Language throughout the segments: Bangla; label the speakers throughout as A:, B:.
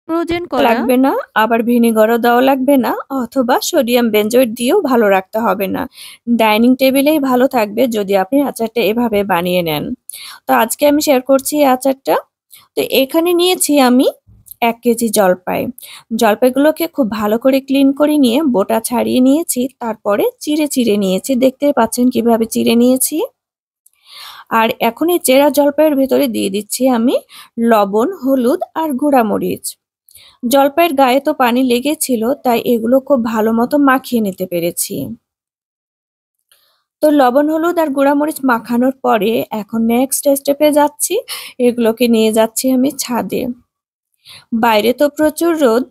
A: ফ্রোজেন করা
B: লাগবে না, আবার ভিনেগারও দেওয়া লাগবে না, অথবা সোডিয়াম বেঞ্জয়েড দিয়েও ভালো রাখতে হবে না। ডাইনিং টেবিলেই ভালো থাকবে যদি আপনি আচারটা এভাবে বানিয়ে নেন। তো আজকে আমি শেয়ার করছি এই আচারটা। তো এখানে নিয়েছি আমি ১ কেজি জলপাই। জলপাইগুলোকে খুব ভালো করে ক্লিন করে নিয়ে বোটা ছাড়িয়ে নিয়েছি, তারপরে চিড়ে নিয়েছি। দেখতেই পাচ্ছেন কিভাবে চিড়ে নিয়েছি। আর এখন এই চেরা জলপাইয়ের ভেতরে দিয়ে দিচ্ছি আমি লবণ, হলুদ আর গুঁড়ামরিচ। জলপাইয়ের গায়ে তো পানি লেগেছিল, তাই এগুলো খুব ভালো মতো মাখিয়ে নিতে পেরেছি। তো লবণ, হলুদ আর গুঁড়ামরিচ মাখানোর পরে এখন নেক্সট স্টেপে যাচ্ছি। এগুলোকে নিয়ে যাচ্ছি আমি ছাদে। বাইরে তো প্রচুর রোদ,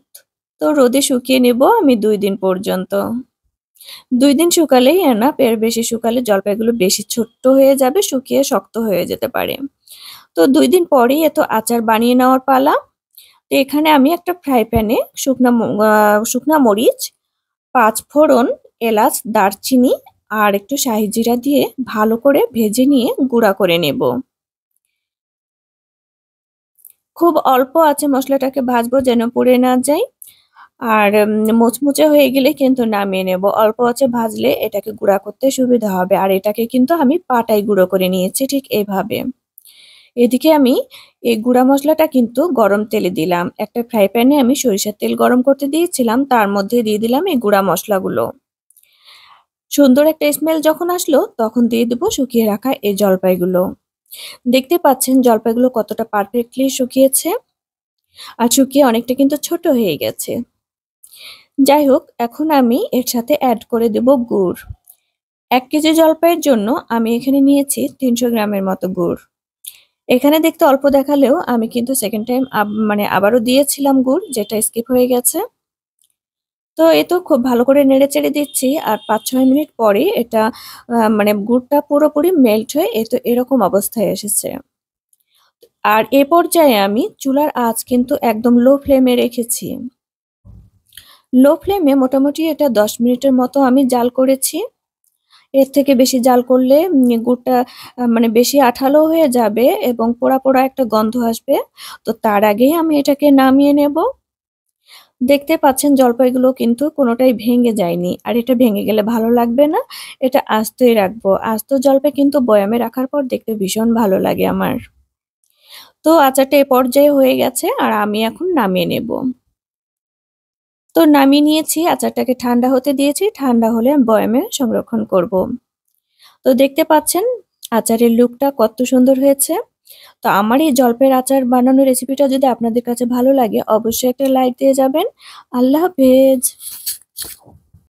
B: তো রোদে শুকিয়ে নেব আমি ২ দিন পর্যন্ত। ২ দিন শুকালেই এনাফ, এর বেশি শুকালে জলপাইগুলো বেশি ছোট্ট হয়ে যাবে, শুকিয়ে শক্ত হয়ে যেতে পারে। তো ২ দিন পরেই এতো আচার বানিয়ে নেওয়ার পালা। তো এখানে আমি একটা ফ্রাই প্যানে শুকনা মরিচ, ৫ ফোড়ন, এলাচ, দারচিনি আর একটু শাহি জিরা দিয়ে ভালো করে ভেজে নিয়ে গুঁড়া করে নেব। খুব অল্প আঁচে মশলাটাকে ভাজবো যেন পুড়ে না যায়। আর মুচমুচে হয়ে গেলে কিন্তু নামিয়ে নেব। অল্প আঁচে ভাজলে এটাকে গুঁড়া করতে সুবিধা হবে। আর এটাকে কিন্তু আমি পাটায় গুঁড়ো করে নিয়েছি ঠিক এভাবে। এদিকে আমি এই গুঁড়া মশলাটা কিন্তু গরম তেলে দিলাম। একটা ফ্রাই প্যানে আমি সরিষার তেল গরম করতে দিয়েছিলাম, তার মধ্যে দিয়ে দিলাম এই গুঁড়া মশলাগুলো। সুন্দর একটা স্মেল যখন আসলো তখন দিয়ে দেব শুকিয়ে রাখা এই জলপাইগুলো। দেখতে পাচ্ছেন জলপাইগুলো কতটা পারফেক্টলি শুকিয়েছে, আর শুকিয়ে অনেকটা কিন্তু ছোট হয়ে গেছে। যাই হোক, এখন আমি এর সাথে অ্যাড করে দেব গুড়। ১ কেজি জলপাইয়ের জন্য আমি এখানে নিয়েছি ৩০০ গ্রামের মতো গুড়। এখানে দেখতে অল্প দেখালেও আমি কিন্তু সেকেন্ড টাইম আবারও দিয়েছিলাম গুড়, যেটা স্কিপ হয়ে গেছে। তো এই তো খুব ভালো করে নেড়েচেড়ে দিচ্ছি, আর ৫-৬ মিনিট পরে এটা গুড়টা পুরোপুরি মেল্ট হয়ে এরকম অবস্থায় এসেছে। আর এ পর্যায়ে আমি চুলার আঁচ কিন্তু একদম লো ফ্লেমে রেখেছি। লো ফ্লেমে মোটামুটি এটা ১০ মিনিটের মতো আমি জাল করেছি। এর থেকে বেশি জাল করলে গুড়টা বেশি আঠালো হয়ে যাবে এবং পোড়া, পোড়া একটা গন্ধ আসবে। তো তার আগেই আমি এটাকে নামিয়ে নেব। দেখতে পাচ্ছেন জলপাইগুলো কিন্তু কোনোটাই ভেঙে যায়নি। আর এটা ভেঙে গেলে ভালো লাগবে না। এটা আস্তই রাখবো। আস্ত জলপাই কিন্তু বয়ামে রাখার পর দেখতে ভীষণ ভালো লাগে আমার। তো আচারটা এ পর্যায়ে হয়ে গেছে আর আমি এখন নামিয়ে নেব। তো নামিয়ে নিয়েছি, আচারটাকে ঠান্ডা হতে দিয়েছি। ঠান্ডা হলে আমি বয়ামে সংরক্ষণ করব। তো দেখতে পাচ্ছেন আচারের লুকটা কত সুন্দর হয়েছে। তো আমার এই জলপাইয়ের আচার বানানোর রেসিপিটা যদি আপনাদের কাছে ভালো লাগে অবশ্যই একটা লাইক দিয়ে যাবেন। আল্লাহ হাফেজ।